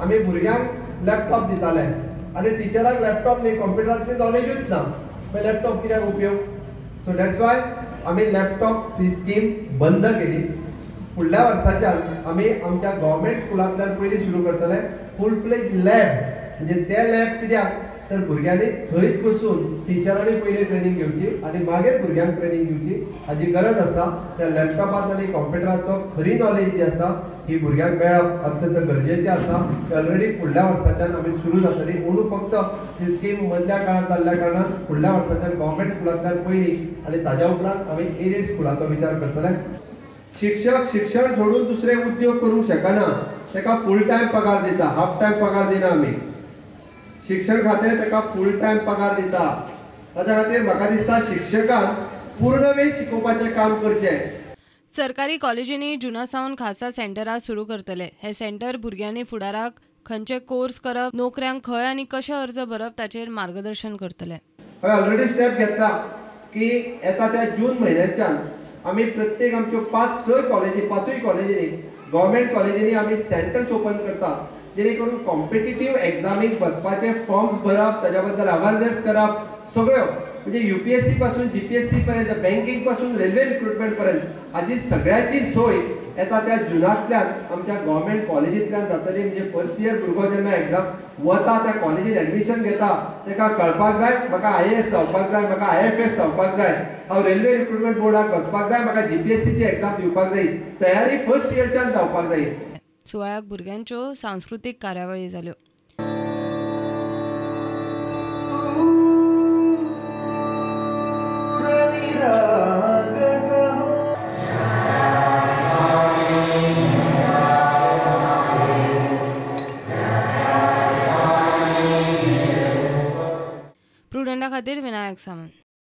आमी भुरग्यांक लॅपटॉप दिताले आनी टिचराक लॅपटॉप न्ही कॉम्प्युटरांतली नॉलेजूच ना, मागीर लॅपटॉप कित्याक उपयोग? सो दॅट्स वाय आमी लॅपटॉप ही स्कीम बंद केली. फुडल्या वर्साच्यान आमी आमच्या गव्हर्मेंट स्कुलांतल्यान पयलीं सुरू करतले फूल फ्लेज लॅब. म्हणजे ते लॅब कित्याक तर भुरग्यांनी थंयच बसून टिचरांनी पयलीं ट्रेनिंग घेवची आनी मागीर भुरग्यांक ट्रेनिंग दिवची हाची गरज आसा. त्या लॅपटॉपांत आनी कॉम्प्युटराचो खरी नॉलेज जी आसा ही भुरग्यांक मेळप अत्यंत गरजेचें आसा. ऑलरेडी फुडल्या वर्साच्यान आमी सुरू जातली. अंदू फक्त ही स्कीम मदल्या काळांत जाल्ल्या कारणान फुडल्या वर्साच्यान गव्हर्मेंट स्कुलांतल्यान पयलीं आनी ताज्या उपरांत आमी एडेड स्कुलांचो विचार करतले. शिक्षक शिक्षण सोडून दुसरे उद्योग करूंक शकना, ताका फूल टायम पगार दिता, हाफ टायम पगार दिना आमी. शिक्षण खातें ताका फूल टायम पगार दिता. ताच्या खातीर म्हाका दिसता शिक्षकान पूर्ण वेळ शिकोवपाचें काम करचें. सरकारी कॉलेजींनी जुना सावन खासा सेंटरां सुरू करतले. हे सेंटर भुरग्यांनी फुडाराक खंयचे कोर्स करप, नोकऱ्यांक खंय आनी कशे अर्ज भरप ताचेर मार्गदर्शन करतले. हांवें ऑलरेडी स्टेप घेतला की येता त्या जून म्हयन्याच्यान आमी प्रत्येक आमच्यो 5-6 कॉलेजी, 5य कॉलेजींनी गव्हर्मेंट कॉलेजींनी आमी सेंटर्स ओपन करतात, जेणे करून कॉम्पिटिटीव एग्जामीक बसपाचे फॉर्म्स भरप, ताज्या बद्दल अवेअरनेस करप, सगळ्यो म्हणजे UPSC पासून GPSC पर्यंत, बँकिंग पासून रेल्वे रिक्रुटमेंट पर्यंत हाची सगळ्याची सोय येता त्या जुनांतल्यान आमच्या गव्हर्मेंट कॉलेजींतल्यान जातली. म्हणजे फर्स्ट इयर भुरगो जेन्ना एग्जाम वता त्या कॉलेजीन एडमिशन घेता ताका कळपाक जाय म्हाका IAS जावपाक जाय, म्हाका IFS जावपाक जाय, हांव रेल्वे रिक्रुटमेंट बोर्डाक वचपाक जाय, म्हाका GPSCची एग्जाम दिवपाक जाय, तयारी फर्स्ट इयरच्यान जावपाक जाय. सुवाळ्याक भुरग्यांच्यो सांस्कृतीक कार्यावळी जाल्यो. प्रुडंटा खातीर विनायक सामंत.